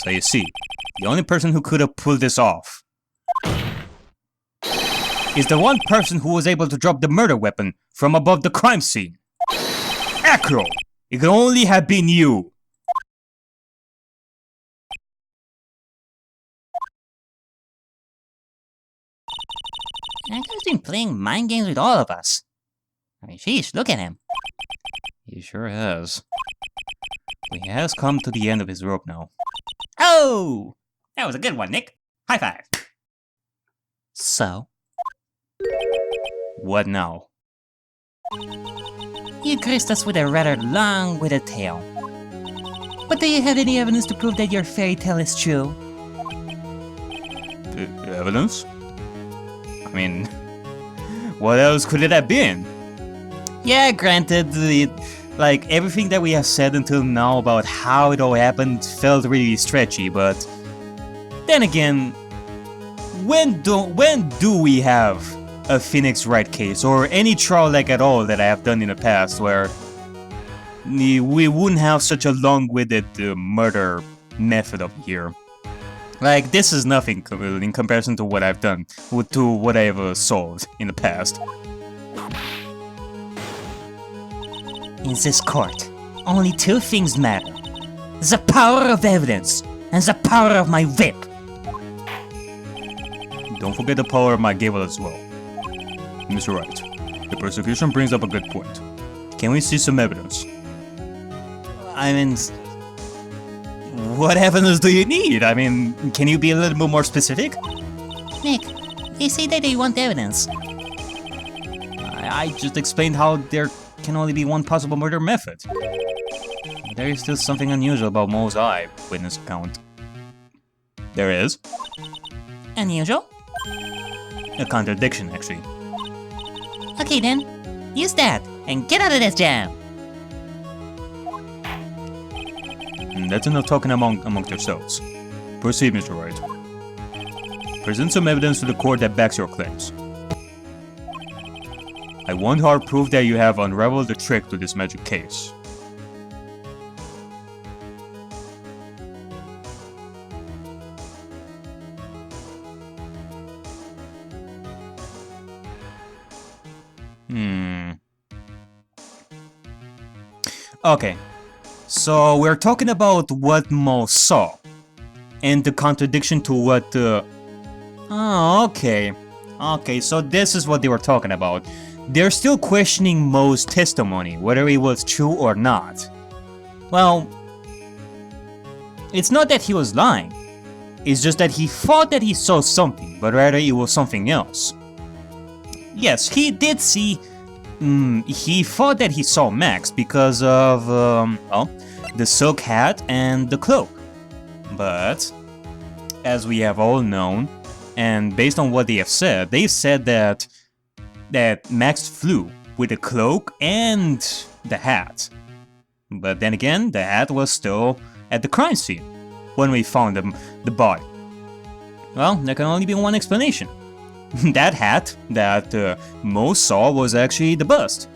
So you see, the only person who could have pulled this off is the one person who was able to drop the murder weapon from above the crime scene. Acro! It could only have been you! Acro's been playing mind games with all of us. I mean, sheesh, look at him. He sure has. He has come to the end of his rope now. Oh! That was a good one, Nick. High five. So? What now? You graced us with a rather long-winded tale. But do you have any evidence to prove that your fairy tale is true? Evidence? I mean, what else could it have been? Yeah, granted, like, everything that we have said until now about how it all happened felt really stretchy, but then again, when do we have a Phoenix Wright case, or any trial like at all that I have done in the past, where we wouldn't have such a long-winded murder method up here? Like, this is nothing in comparison to what I've done, to what I've solved in the past. In this court, only two things matter. The power of evidence and the power of my whip. Don't forget the power of my gavel as well. Mr. Wright, the prosecution brings up a good point. Can we see some evidence? I mean... What evidence do you need? I mean, can you be a little bit more specific? Nick, you say that you want evidence. I just explained how there can only be one possible murder method. There is still something unusual about Mo's eyewitness account. There is. Unusual? A contradiction, actually. Okay then, use that, and get out of this jam! That's enough talking amongst yourselves. Proceed, Mr. Wright. Present some evidence to the court that backs your claims. I want hard proof that you have unraveled the trick to this magic case. Okay, so we're talking about what Mo saw, and the contradiction to what Oh, okay. Okay, so this is what they were talking about. They're still questioning Mo's testimony, whether it was true or not. Well, it's not that he was lying. It's just that he thought that he saw something, but rather it was something else. Yes, he did see... he thought that he saw Max because of, well, the silk hat and the cloak. But, as we have all known, and based on what they have said, they said that Max flew with the cloak and the hat. But then again, the hat was still at the crime scene when we found the body. Well, there can only be one explanation. That hat that Mo saw was actually the bust.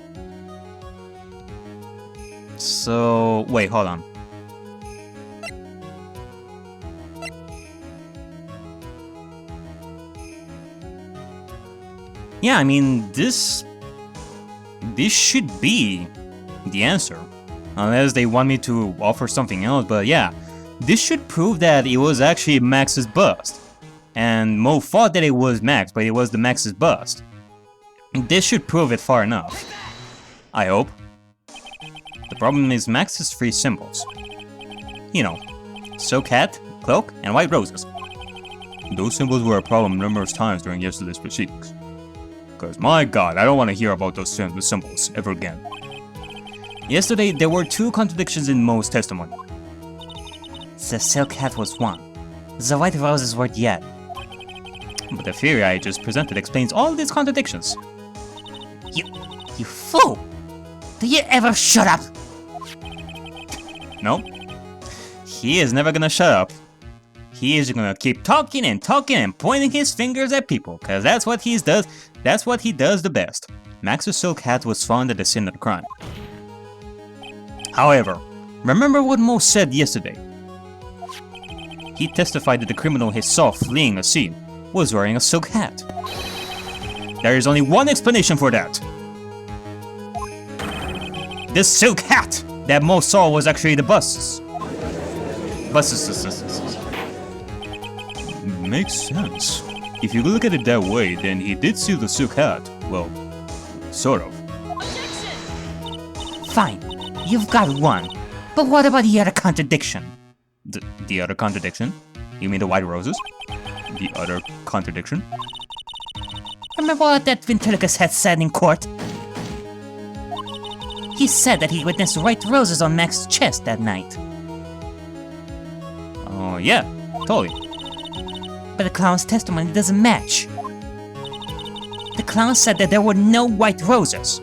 So, wait, hold on. Yeah, I mean, this should be the answer. Unless they want me to offer something else, but yeah. This should prove that it was actually Max's bust. And Mo thought that it was Max, but it was the Max's bust. This should prove it far enough. I hope. The problem is Max's three symbols. You know, silk hat, cloak, and white roses. Those symbols were a problem numerous times during yesterday's proceedings. Cause my god, I don't want to hear about those symbols ever again. Yesterday, there were two contradictions in Mo's testimony. The silk hat was one. The white roses weren't yet. But the theory I just presented explains all these contradictions. You fool! Do you ever shut up? No. He is never gonna shut up. He is gonna keep talking and pointing his fingers at people, cause that's what he does. That's what he does the best. Max's silk hat was found at the scene of the crime. However, remember what Mo said yesterday. He testified that the criminal he saw fleeing a scene was wearing a silk hat. There is only one explanation for that. This silk hat that Mo saw was actually the bust's. Makes sense. If you look at it that way, then he did see the silk hat. Well, sort of. Fine, you've got one. But what about the other contradiction? The other contradiction? You mean the white roses? The other contradiction? Remember what that ventriloquist had said in court? He said that he witnessed white roses on Max's chest that night. Oh, yeah, totally. But the clown's testimony doesn't match. The clown said that there were no white roses.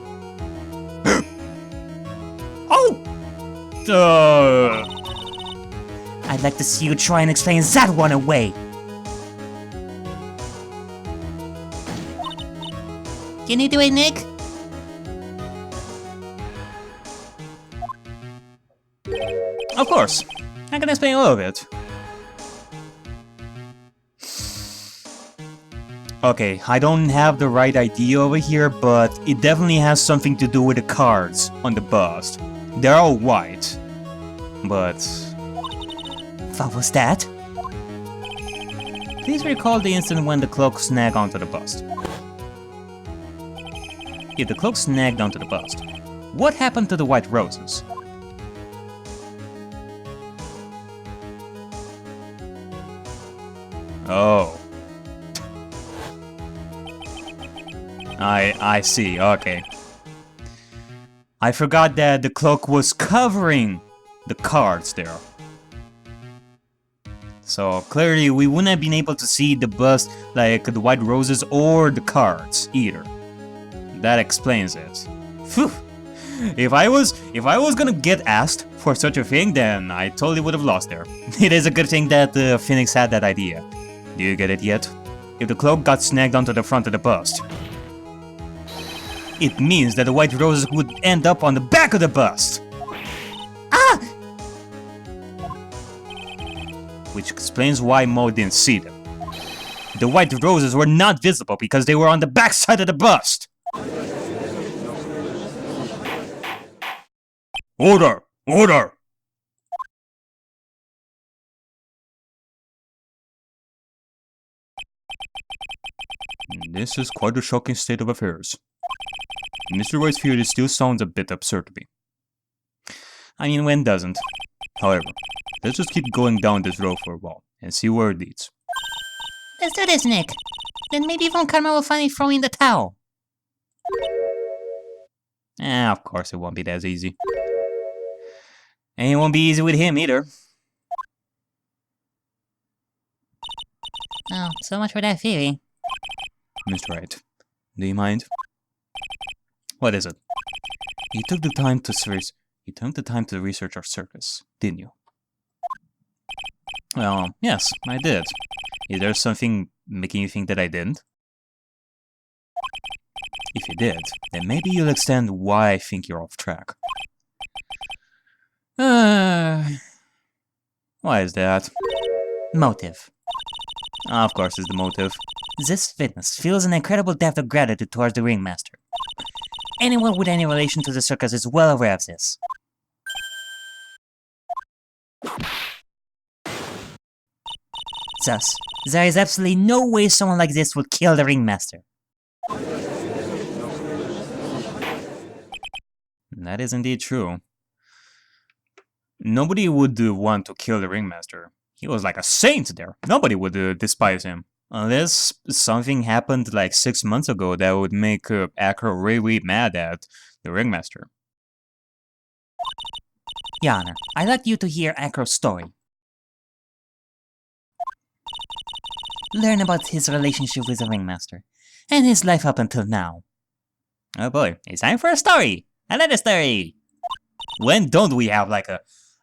Oh! I'd like to see you try and explain that one away. Can you do it, Nick? Of course. I can explain all of it. Okay, I don't have the right idea over here, but it definitely has something to do with the cards on the bust. They're all white. But... What was that? please recall the instant when the cloak snagged onto the bust. If the cloak snagged onto the bust, what happened to the white roses? Oh. I see, okay. I forgot that the cloak was covering the cards there. So clearly we wouldn't have been able to see the bust, like the white roses or the cards either. That explains it. Phew. If I was gonna get asked for such a thing, then I totally would have lost there. It is a good thing that Phoenix had that idea. Do you get it yet? If the cloak got snagged onto the front of the bust, it means that the white roses would end up on the back of the bust. Ah! Which explains why Mo didn't see them. The white roses were not visible because they were on the back side of the bust. Order! Order! This is quite a shocking state of affairs. Mr. Wright's theory still sounds a bit absurd to me. I mean, when doesn't? However, let's just keep going down this road for a while and see where it leads. Let's do this, Nick. Then maybe Von Karma will finally throw in the towel. Of course it won't be that easy. And it won't be easy with him either. Oh, so much for that theory. Mr. Wright, do you mind? What is it? You took the time to research our circus, didn't you? Well, yes, I did. Is there something making you think that I didn't? If you did, then maybe you'll understand why I think you're off track. Why is that? Motive. Of course it's the motive. This witness feels an incredible depth of gratitude towards the ringmaster. Anyone with any relation to the circus is well aware of this. Thus, there is absolutely no way someone like this would kill the ringmaster. That is indeed true. Nobody would want to kill the ringmaster. He was like a saint there. Nobody would despise him. Unless something happened like 6 months ago that would make a.k.a. really mad at the ringmaster. Your Honor, I'd like you to hear a.k.a.'s story. Learn about his relationship with the ringmaster, and his life up until now. Oh boy, it's time for a story! Another story! When don't we have like a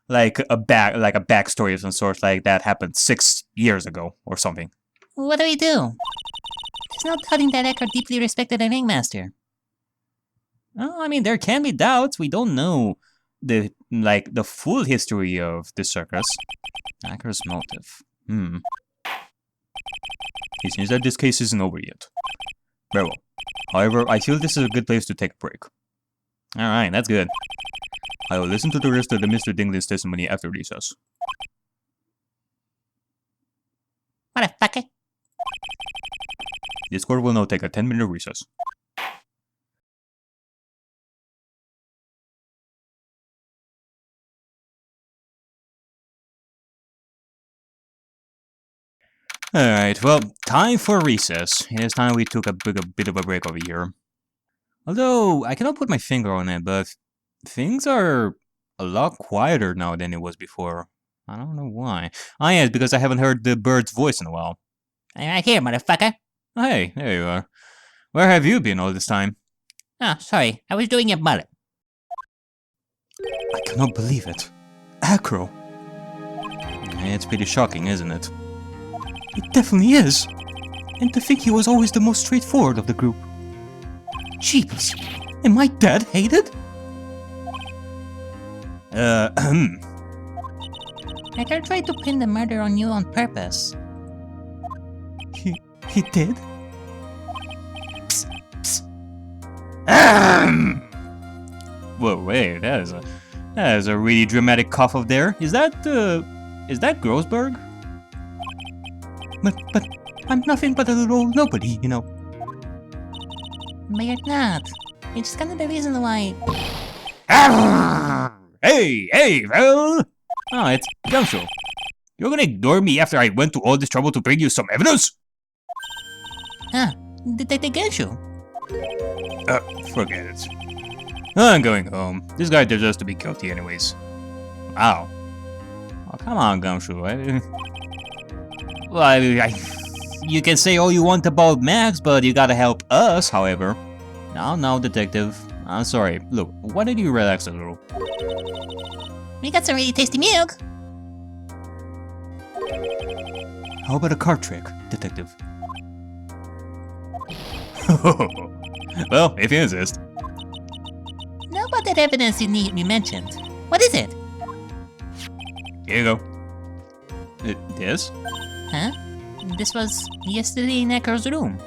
backstory of some sort like that happened 6 years ago or something? What do we do? There's no doubting that a.k.a. deeply respected the ringmaster. Oh, I mean, there can be doubts. We don't know the full history of the circus. a.k.a.'s motive. It seems that this case isn't over yet. Very well. However, I feel this is a good place to take a break. Alright, that's good. I will listen to the rest of the Mr. Dinglin's testimony after recess. Motherfucker. This court will now take a 10-minute recess. Alright, well, time for recess. It is time we took a bit of a break over here. Although, I cannot put my finger on it, but things are a lot quieter now than it was before. I don't know why. Ah, yes, because I haven't heard the bird's voice in a while. I'm right here, motherfucker. Oh, hey, there you are. Where have you been all this time? Oh, sorry. I was doing a mullet. I cannot believe it. Acro. It's pretty shocking, isn't it? It definitely is. And to think he was always the most straightforward of the group. Jeepers. Am I that hated? Hacker tried to pin the murder on you on purpose. He did? Psst, psst. Whoa, wait, that is a really dramatic cough up there. Is that Grossberg? But I'm nothing but a little old nobody, you know. But you're not. It's just kind of the reason why. Hey, well! Oh, it's Gumshoe. You're gonna ignore me after I went to all this trouble to bring you some evidence? Huh? Detective Genshu? Forget it. I'm going home. This guy deserves to be guilty anyways. Wow. Oh, come on, Gumshoe. You can say all you want about Max, but you gotta help us, however. No, detective. I'm sorry. Look, why don't you relax a little? We got some really tasty milk. How about a card trick, detective? Well, if you insist. Know about that evidence you mentioned? What is it? Here you go. This? Huh? This was yesterday in Echo's room.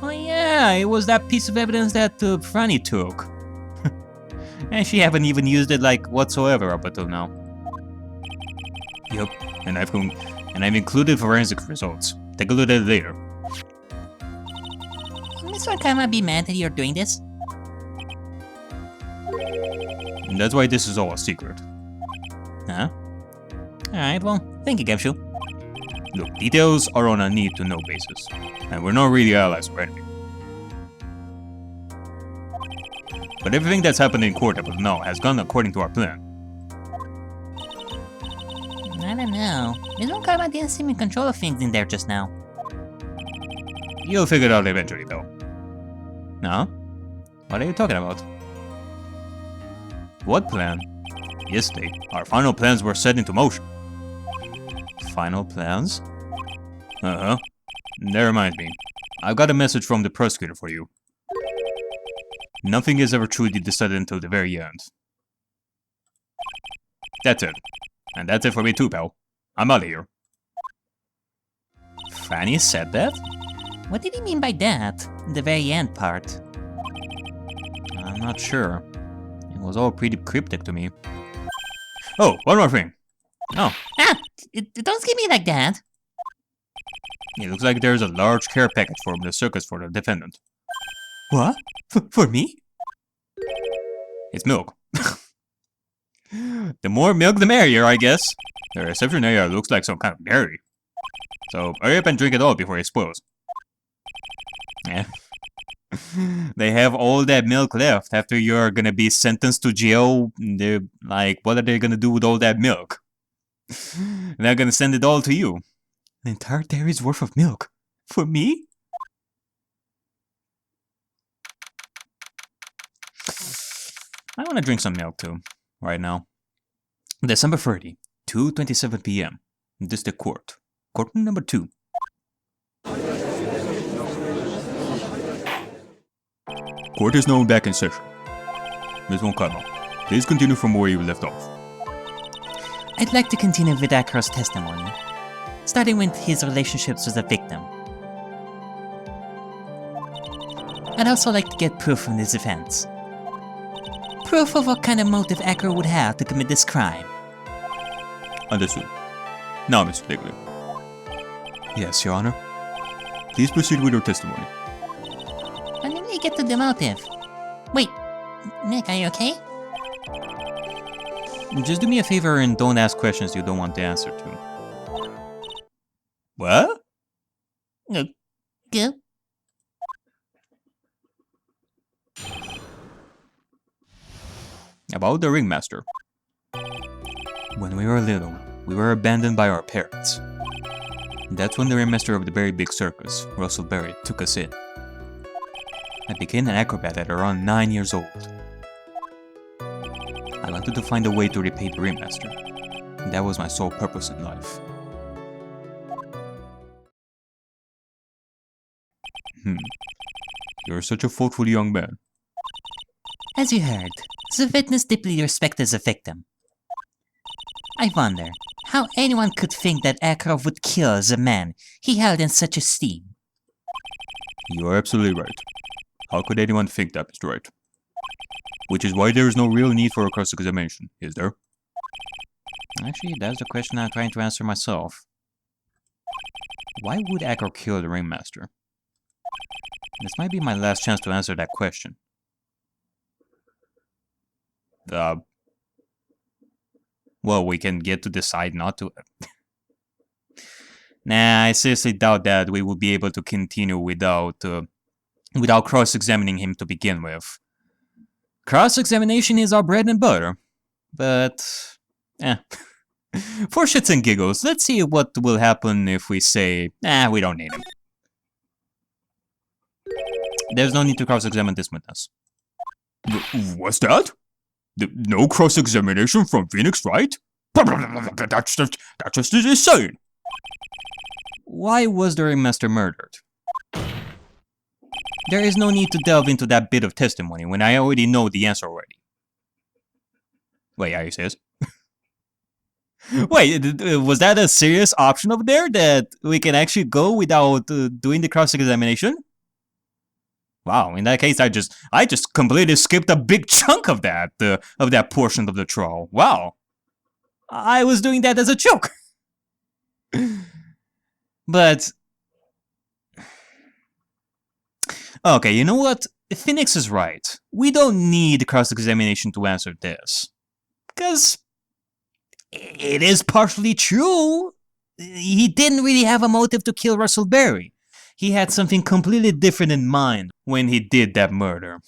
Oh yeah, it was that piece of evidence that Franny took. And she haven't even used it like whatsoever up until now. Yup, and I've included forensic results. Take a look at it later. Will Mr. Kama be mad that you're doing this? And that's why this is all a secret. Huh? Alright, well, thank you, Gumshoe. Look, details are on a need-to-know basis, and we're not really allies or anything. But everything that's happened in court up until now has gone according to our plan. I don't know. Mr. Kama didn't seem in control of things in there just now. You'll figure it out eventually, though. No? What are you talking about? What plan? Yesterday, our final plans were set into motion. Final plans? Uh-huh. That reminds me. I've got a message from the prosecutor for you. Nothing is ever truly decided until the very end. That's it. And that's it for me too, pal. I'm out of here. Fanny said that? What did he mean by that? The very end part. I'm not sure. It was all pretty cryptic to me. Oh, one more thing. Oh. Ah! Don't scare me like that! It looks like there's a large care package from the circus for the defendant. What? For me? It's milk. The more milk, the merrier, I guess. The reception area looks like some kind of dairy. So, hurry up and drink it all before it spoils. Yeah. They have all that milk left after you're gonna be sentenced to jail. They're like, what are they gonna do with all that milk? They're gonna send it all to you. An entire dairy's worth of milk. For me? I wanna drink some milk too, right now. December 30, 2:27 p.m. District Court. Courtroom number 2. Court is now back in session. Ms. Moncada, please continue from where you left off. I'd like to continue with Acro's testimony. starting with his relationships with the victim. I'd also like to get proof from this event. Proof of what kind of motive a.k.a. would have to commit this crime. Understood. Now, Mr. Digley. Yes, Your Honor. Please proceed with your testimony. When did we get to the motive? Wait, Nick, are you okay? Just do me a favor and don't ask questions you don't want the answer to. What? Go. About the ringmaster. When we were little, we were abandoned by our parents. That's when the ringmaster of the very big circus, Russell Berry, took us in. I became an acrobat at around 9 years old. I wanted to find a way to repay the ringmaster. That was my sole purpose in life. You're such a thoughtful young man. As you heard, the witness deeply respected the victim. I wonder how anyone could think that a.k.a. would kill the man he held in such esteem. You are absolutely right. How could anyone think that, Mr. Wright? Which is why there is no real need for a cross-examination, is there? Actually, that's the question I'm trying to answer myself. Why would a.k.a. kill the ringmaster? This might be my last chance to answer that question. Well, we can get to decide not to. Nah, I seriously doubt that we would be able to continue without cross-examining him to begin with. Cross-examination is our bread and butter, but for shits and giggles, let's see what will happen if we say, we don't need him. There's no need to cross-examine this witness. What's that? No cross-examination from Phoenix Wright? That's just insane! Why was the ringmaster murdered? There is no need to delve into that bit of testimony when I already know the answer already. Wait, are you serious? Wait, was that a serious option over there that we can actually go without doing the cross-examination? Wow, in that case, I just completely skipped a big chunk of that portion of the trial. Wow, I was doing that as a joke. But okay, you know what? Phoenix is right. We don't need cross-examination to answer this, because it is partially true. He didn't really have a motive to kill Russell Berry. He had something completely different in mind when he did that murder.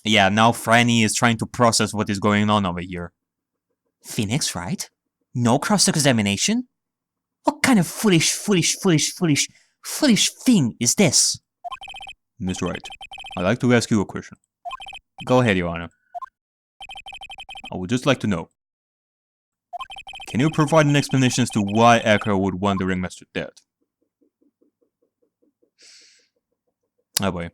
Yeah, now Franny is trying to process what is going on over here. Phoenix Wright? No cross-examination? What kind of foolish thing is this? Mr. Wright, I'd like to ask you a question. Go ahead, Your Honor. I would just like to know. Can you provide an explanation as to why a.k.a. would want the ringmaster dead? Oh boy.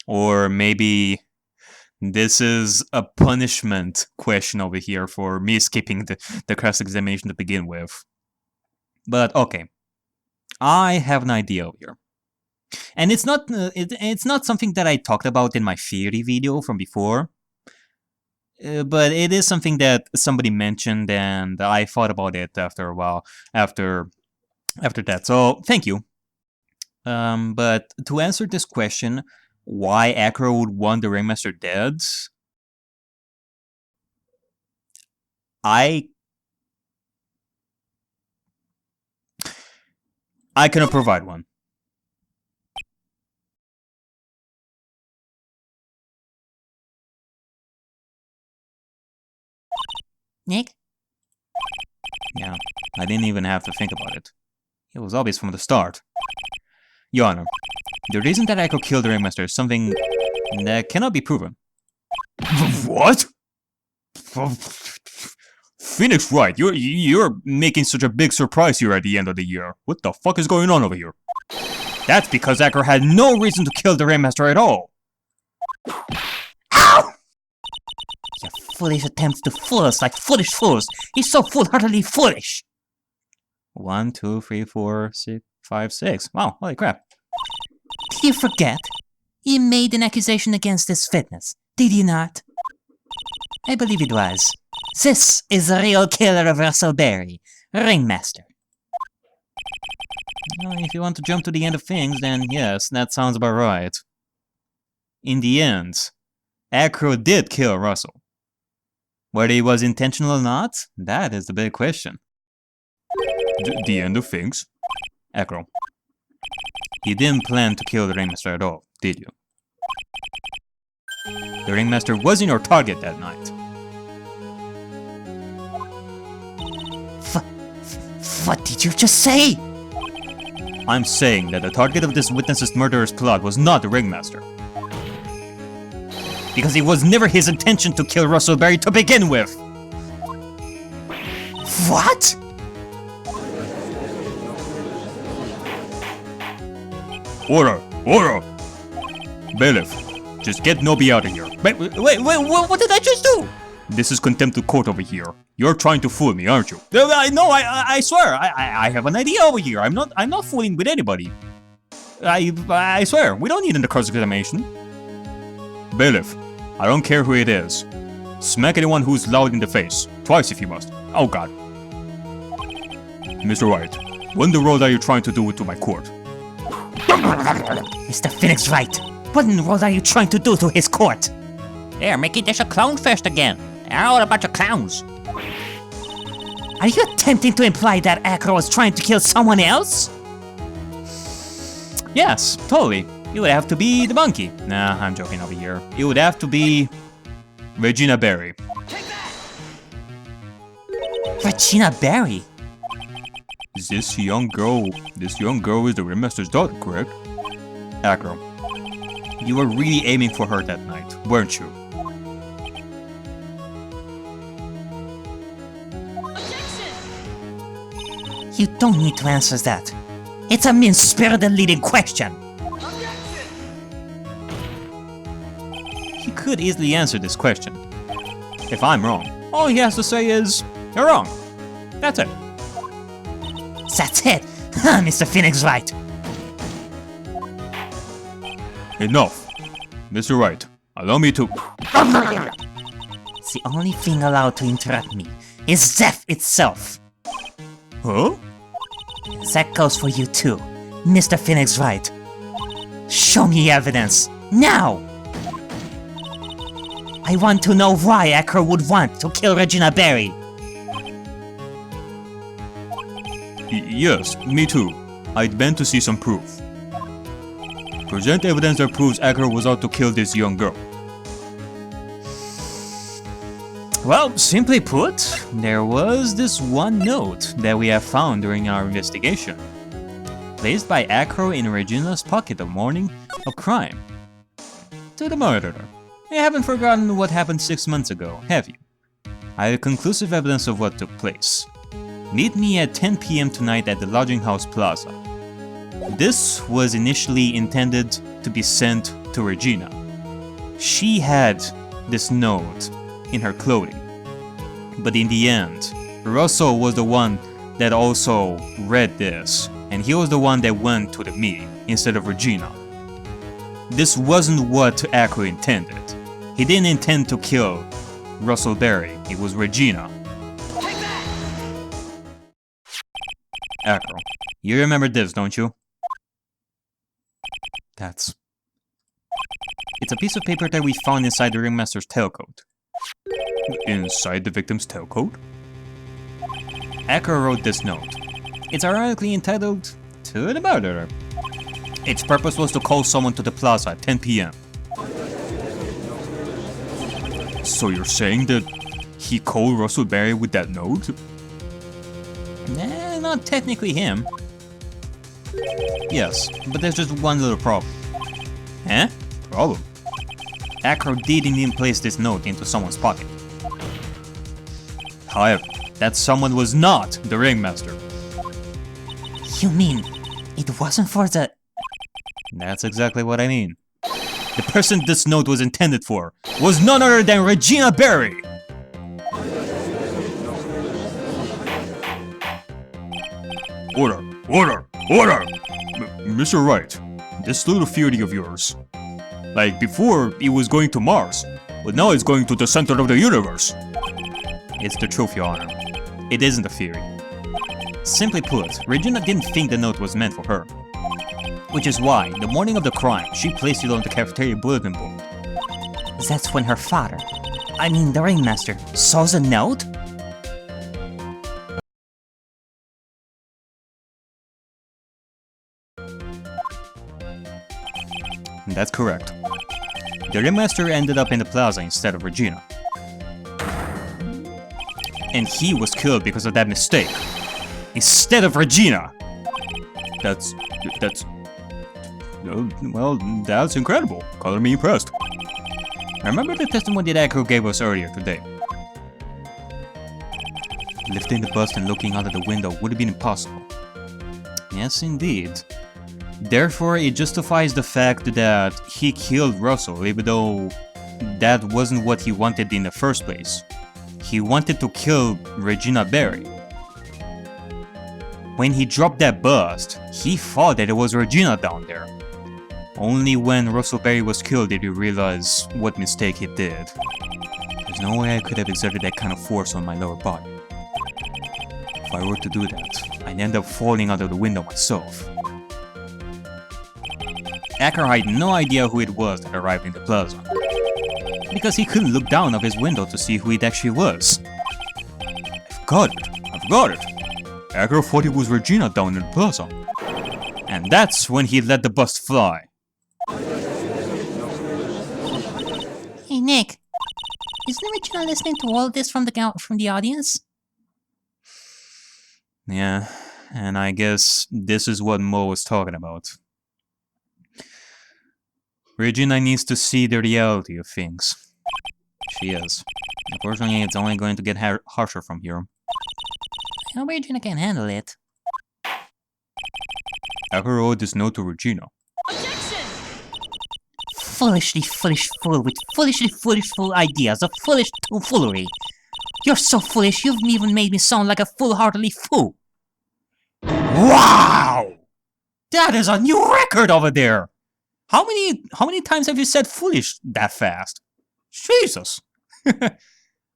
Or maybe this is a punishment question over here for me skipping the cross-examination to begin with. But okay. I have an idea over here. And it's not something that I talked about in my theory video from before. But it is something that somebody mentioned, and I thought about it after a while, after that. So, thank you. But to answer this question, why a.k.a. would want the ringmaster dead, I cannot provide one. Nick? Yeah, I didn't even have to think about it. It was obvious from the start. Your Honor, the reason that a.k.a. killed the ringmaster is something that cannot be proven. What? Phoenix Wright, you're making such a big surprise here at the end of the year. What the fuck is going on over here? That's because a.k.a. had no reason to kill the ringmaster at all. Ow! You foolish attempts to fool us like foolish fools. He's so foolhardily foolish. 1, 2, 3, 4, 6, 5, 6. Wow, holy crap. Did you forget? You made an accusation against this fitness, did you not? I believe it was. This is the real killer of Russell Berry, Ringmaster. Well, if you want to jump to the end of things, then yes, that sounds about right. In the end, a.k.a. did kill Russell. Whether he was intentional or not, that is the big question. The end of things? a.k.a. You didn't plan to kill the Ringmaster at all, did you? The Ringmaster wasn't your target that night. What did you just say? I'm saying that the target of this witness's murderous plot was not the Ringmaster. Because it was never his intention to kill Russell Berry to begin with! What? Orrr! Orrr! Bailiff, just get Noby out of here. Wait, what did I just do? This is contempt of court over here. You're trying to fool me, aren't you? No, I swear, I have an idea over here. I'm not fooling with anybody. I swear, we don't need an cross-examination. Bailiff, I don't care who it is. Smack anyone who's loud in the face. Twice if you must. Oh god. Mr. Wright, what in the world are you trying to do to my court? Mr. Phoenix Wright, what in the world are you trying to do to his court? They're making this a clown fest again. They're all a bunch of clowns. Are you attempting to imply that a.k.a. was trying to kill someone else? Yes, totally. It would have to be the monkey. Nah, I'm joking over here. It would have to be Regina Berry. Regina Berry? This young girl is the Ringmaster's daughter, correct? a.k.a. You were really aiming for her that night, weren't you? You don't need to answer that. It's a mean-spirited leading question. He could easily answer this question. If I'm wrong, all he has to say is, you're wrong. That's it. That's it, Mr. Phoenix Wright. Enough. Mr. Wright, allow me to... The only thing allowed to interrupt me is death itself. Huh? That goes for you too, Mr. Phoenix Wright. Show me evidence, now! I want to know why a.k.a. would want to kill Regina Berry. Yes, me too. I'd been to see some proof. Present evidence that proves a.k.a. was out to kill this young girl. Well, simply put, there was this one note that we have found during our investigation. Placed by a.k.a. in Regina's pocket the morning of crime. To the murderer. You haven't forgotten what happened 6 months ago, have you? I have conclusive evidence of what took place. Meet me at 10 p.m. tonight at the Lodging House Plaza. This was initially intended to be sent to Regina. She had this note in her clothing. But in the end, Russell was the one that also read this, and he was the one that went to the meeting instead of Regina. This wasn't what a.k.a. intended. He didn't intend to kill Russell Berry, it was Regina. a.k.a. You remember this, don't you? It's a piece of paper that we found inside the Ringmaster's tailcoat. Inside the victim's tailcoat? a.k.a. wrote this note. It's ironically entitled, To the Murderer. Its purpose was to call someone to the plaza at 10 p.m. So you're saying that he called Russell Berry with that note? Nah, not technically him. Yes, but there's just one little problem. Huh? Problem? a.k.a. did indeed place this note into someone's pocket. However, that someone was not the Ringmaster. You mean, it wasn't for the... That's exactly what I mean. The person this note was intended for was none other than Regina Berry! Order! Order! Order! Mr. Wright, this little theory of yours. Like, before, it was going to Mars, but now it's going to the center of the universe. It's the truth, Your Honor. It isn't a theory. Simply put, Regina didn't think the note was meant for her. Which is why, the morning of the crime, she placed it on the cafeteria bulletin board. That's when her father, I mean the ringmaster, saw the note? That's correct. The ringmaster ended up in the plaza instead of Regina. And he was killed because of that mistake. Instead of Regina! That's... well, that's incredible. Color me impressed. Remember the testimony that A.k.a. gave us earlier today? Lifting the bust and looking out of the window would have been impossible. Yes, indeed. Therefore, it justifies the fact that he killed Russell, even though that wasn't what he wanted in the first place. He wanted to kill Regina Berry. When he dropped that bust, he thought that it was Regina down there. Only when Russell Berry was killed did he realize what mistake he did. There's no way I could have exerted that kind of force on my lower body. If I were to do that, I'd end up falling out of the window myself. A.k.a. had no idea who it was that arrived in the plaza, because he couldn't look down of his window to see who it actually was. I've got it! A.k.a. thought it was Regina down in the plaza. And that's when he let the bust fly. Hey Nick, isn't Regina listening to all this from the audience? Yeah, and I guess this is what Mo was talking about. Regina needs to see the reality of things. She is. Unfortunately, it's only going to get harsher from here. I hope Regina can handle it. A.k.a. wrote this note to Regina. Foolish fool with foolishly fool ideas of foolish tomfoolery. You're so foolish, you've even made me sound like a foolhardily fool. Wow! That is a new record over there! How many times have you said foolish that fast? Jesus! What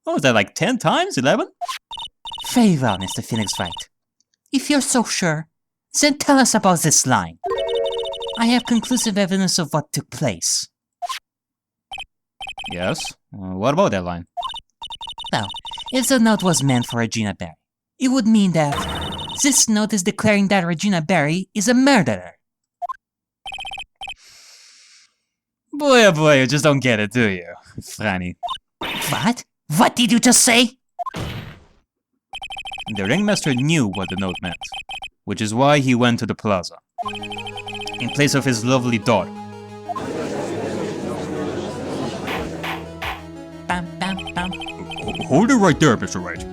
was that, like 10 times? 11? Very well, Mr. Phoenix Wright. If you're so sure, then tell us about this line. I have conclusive evidence of what took place. Yes? What about that line? Well, if the note was meant for Regina Berry, it would mean that this note is declaring that Regina Berry is a murderer. Boy, oh boy, you just don't get it, do you, Franny? What? What did you just say? The ringmaster knew what the note meant, which is why he went to the plaza, in place of his lovely daughter. Bam, bam, bam. Hold it right there, Mr. Wright.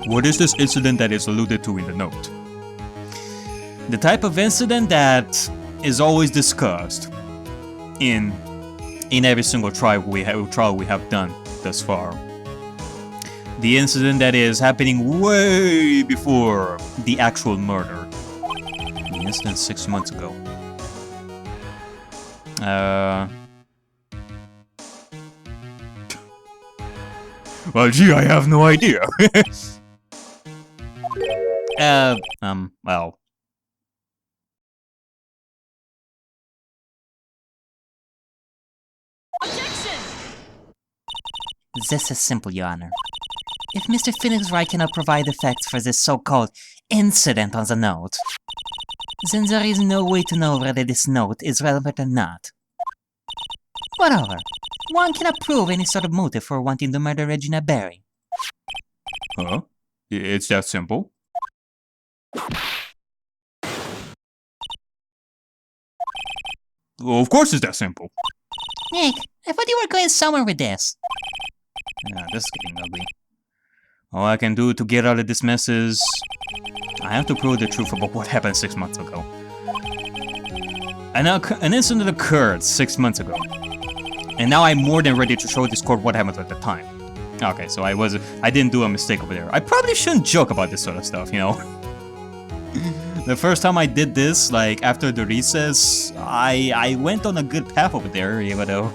What is this incident that is alluded to in the note? The type of incident that is always discussed in every single trial we have done thus far. The incident that is happening way before the actual murder. The incident 6 months ago. Well, gee, I have no idea. Well. This is simple, Your Honor. If Mr. Phoenix Wright cannot provide the facts for this so-called incident on the note, then there is no way to know whether this note is relevant or not. Moreover, one cannot prove any sort of motive for wanting to murder Regina Berry. Huh? It's that simple? Well, of course it's that simple. Nick, I thought you were going somewhere with this. Yeah, this is getting ugly. All I can do to get out of this mess is... I have to prove the truth about what happened 6 months ago. An incident occurred 6 months ago. And now I'm more than ready to show this court what happened at the time. Okay, so I didn't do a mistake over there. I probably shouldn't joke about this sort of stuff, you know? The first time I did this, like after the recess, I went on a good path over there, even though.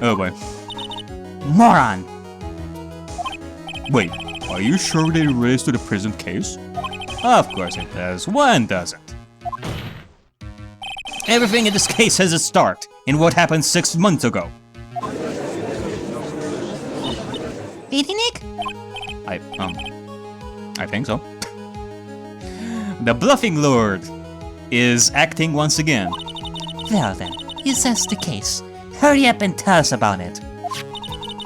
Oh boy. Moron! Wait, are you sure that it relates to the present case? Of course it does. One doesn't. Everything in this case has a start in what happened 6 months ago. Really, Nick? I think so. The Bluffing Lord is acting once again. Well then, if that's the case, hurry up and tell us about it.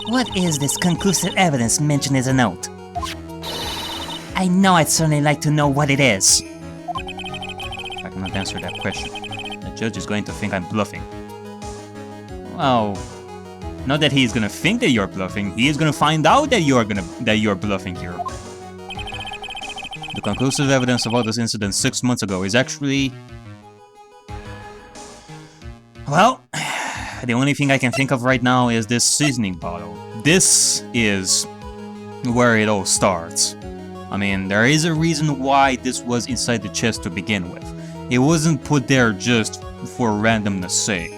What is this conclusive evidence mentioned in the note? I know I'd certainly like to know what it is. I cannot answer that question. The judge is going to think I'm bluffing. Well, not that he's gonna think that you're bluffing, he is gonna find out that you're bluffing here. The conclusive evidence about this incident 6 months ago is actually... Well, the only thing I can think of right now is this seasoning bottle. This is where it all starts. I mean, there is a reason why this was inside the chest to begin with. It wasn't put there just for randomness sake.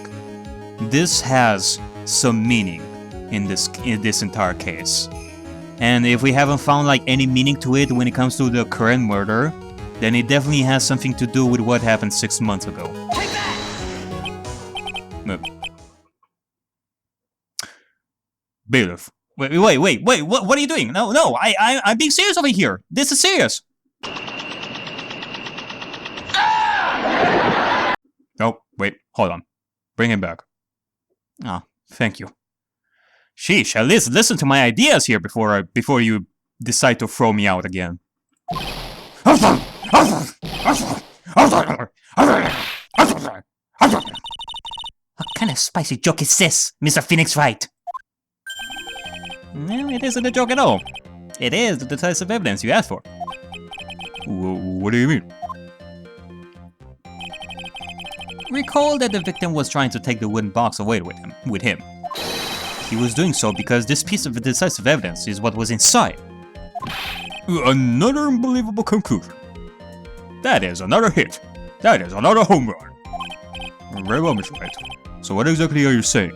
This has some meaning in this entire case. And if we haven't found like any meaning to it when it comes to the current murder, then it definitely has something to do with what happened 6 months ago. Bailiff. Wait, what are you doing? No, I'm being serious over here. This is serious. Oh, wait, hold on. Bring him back. Ah, thank you. Sheesh, at least listen to my ideas here before you decide to throw me out again. What kind of spicy joke is this, Mr. Phoenix Wright? No, it isn't a joke at all. It is the decisive evidence you asked for. What do you mean? Recall that the victim was trying to take the wooden box away with him. He was doing so because this piece of decisive evidence is what was inside. Another unbelievable conclusion. That is another hit. That is another home run. Very well, Mr. Wright. So what exactly are you saying?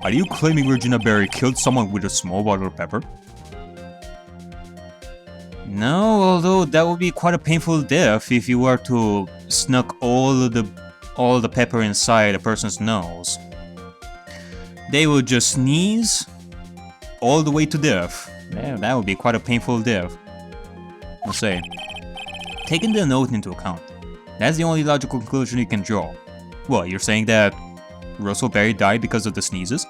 Are you claiming Regina Berry killed someone with a small bottle of pepper? No, although that would be quite a painful death if you were to snuck all the pepper inside a person's nose. They would just sneeze all the way to death. Yeah, that would be quite a painful death. I'll say. Taking the note into account, that's the only logical conclusion you can draw. Well, you're saying that Russell Berry died because of the sneezes?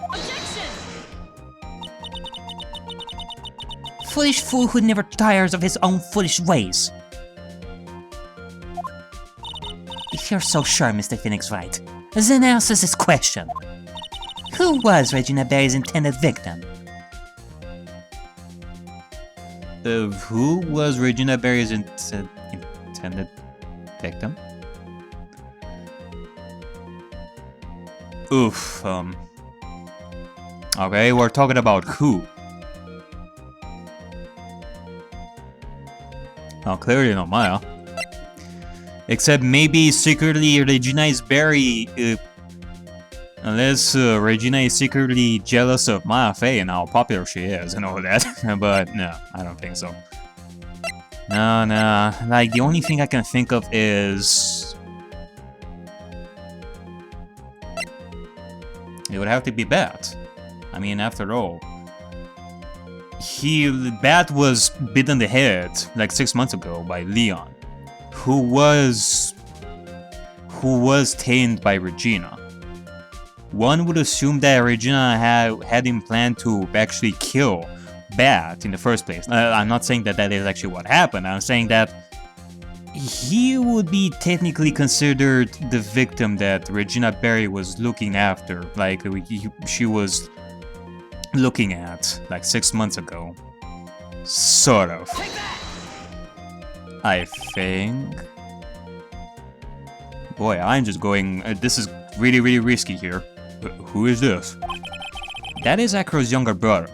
Foolish fool who never tires of his own foolish ways. If you're so sure, Mr. Phoenix Wright, then answer this question. Who was Regina Berry's intended victim? Who was Regina Berry's intended victim? Oof, okay, we're talking about who? Oh, clearly not Maya. Except maybe secretly Regina is Berry, unless Regina is secretly jealous of Maya Fey and how popular she is and all that. But no, I don't think so. No, like the only thing I can think of is... it would have to be Bat. I mean, after all, Bat was bitten in the head like 6 months ago by Leon, who was tamed by Regina. One would assume that Regina had him planned to actually kill Bat in the first place. I'm not saying that that is actually what happened. I'm saying that he would be technically considered the victim that Regina Berry was looking after, like she was looking at like 6 months ago. Sort of. I think. Boy, I'm just going. This is really, really risky here. Who is this? That is Acro's younger brother.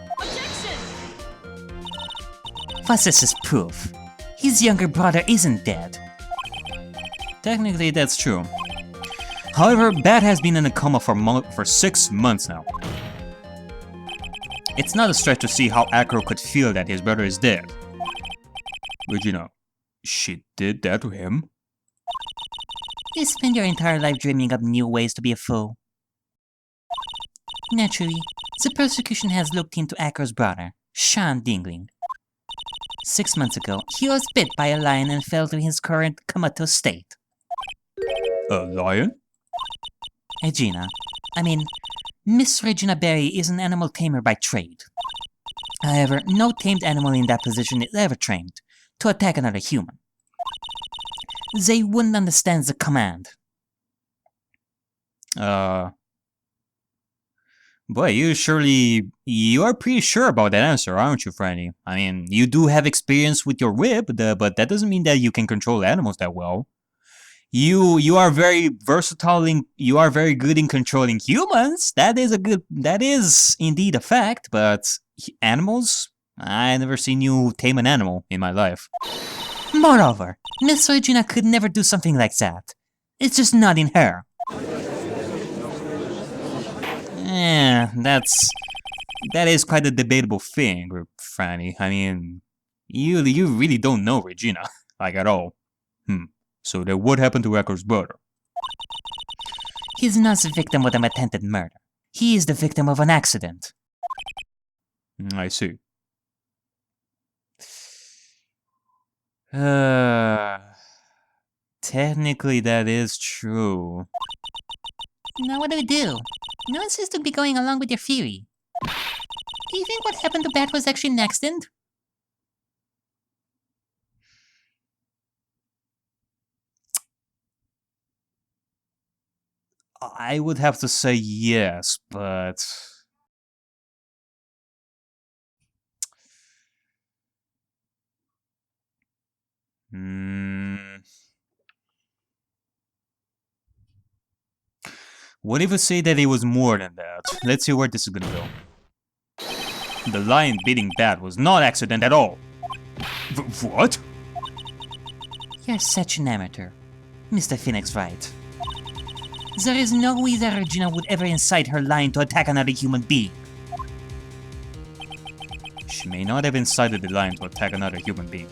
What's this as proof? His younger brother isn't dead. Technically, that's true. However, Bat has been in a coma for 6 months now. It's not a stretch to see how Acro could feel that his brother is dead. Regina, she did that to him? You spend your entire life dreaming up new ways to be a fool. Naturally, the prosecution has looked into Acro's brother, Sean Dingling. 6 months ago, he was bit by a lion and fell to his current comatose state. A lion? Miss Regina Berry is an animal tamer by trade. However, no tamed animal in that position is ever trained to attack another human. They wouldn't understand the command. Boy, you are pretty sure about that answer, aren't you, Franny? I mean, you do have experience with your whip, but that doesn't mean that you can control animals that well. You are very versatile. You are very good in controlling humans. That is indeed a fact. But animals, I never seen you tame an animal in my life. Moreover, Miss Regina could never do something like that. It's just not in her. That is quite a debatable thing, Franny. I mean, you really don't know Regina, like at all. So then what happened to Echo's brother? He's not the victim of an attempted murder. He is the victim of an accident. I see. Technically that is true. Now what do? No one seems to be going along with your theory. Do you think what happened to Bat was actually an accident? I would have to say yes, but... What if we say that it was more than that? Let's see where this is gonna go. The lion beating Bat was not accident at all. What? You're such an amateur, Mr. Phoenix Wright. There is no way that Regina would ever incite her lion to attack another human being. She may not have incited the lion to attack another human being.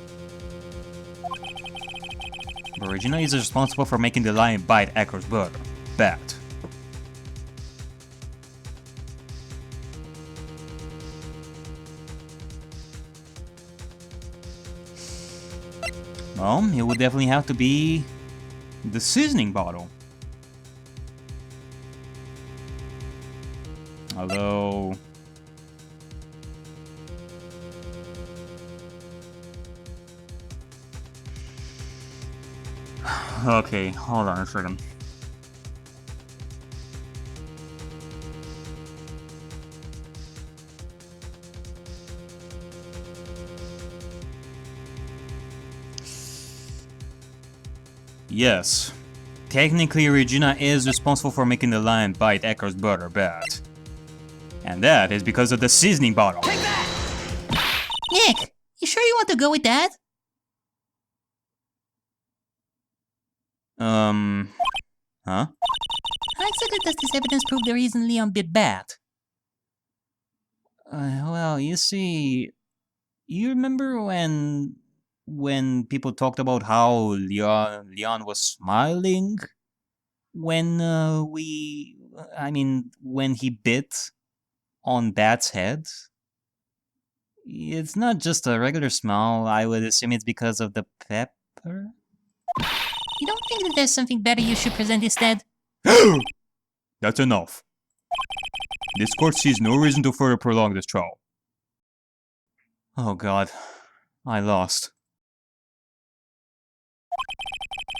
But Regina is responsible for making the lion bite Echo's brother, Bat. Well, it would definitely have to be the seasoning bottle. Although... Okay, hold on a second. Yes. Technically, Regina is responsible for making the lion bite Echo's brother, Bat. And that is because of the seasoning bottle. Take that! Nick, you sure you want to go with that? Huh? How exactly does this evidence prove the reason Leon bit Bat? Well, you see... You remember when people talked about how Leon was smiling when when he bit on Bat's head? It's not just a regular smile. I would assume it's because of the pepper. You don't think that there's something better you should present instead? That's enough. This court sees no reason to further prolong this trial. Oh god, I lost.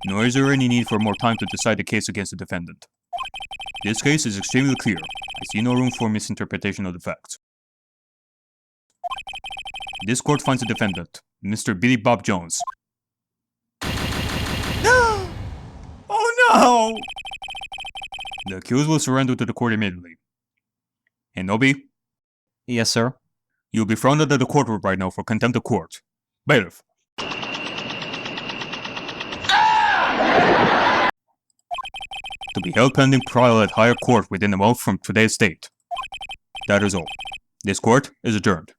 Nor is there any need for more time to decide the case against the defendant. This case is extremely clear. I see no room for misinterpretation of the facts. This court finds the defendant, Mr. Billy Bob Jones. Oh no! The accused will surrender to the court immediately. And Noby? Yes, sir? You'll be thrown under the courtroom right now for contempt of court. Bailiff. to be held pending trial at higher court within a month from today's date. That is all. This court is adjourned.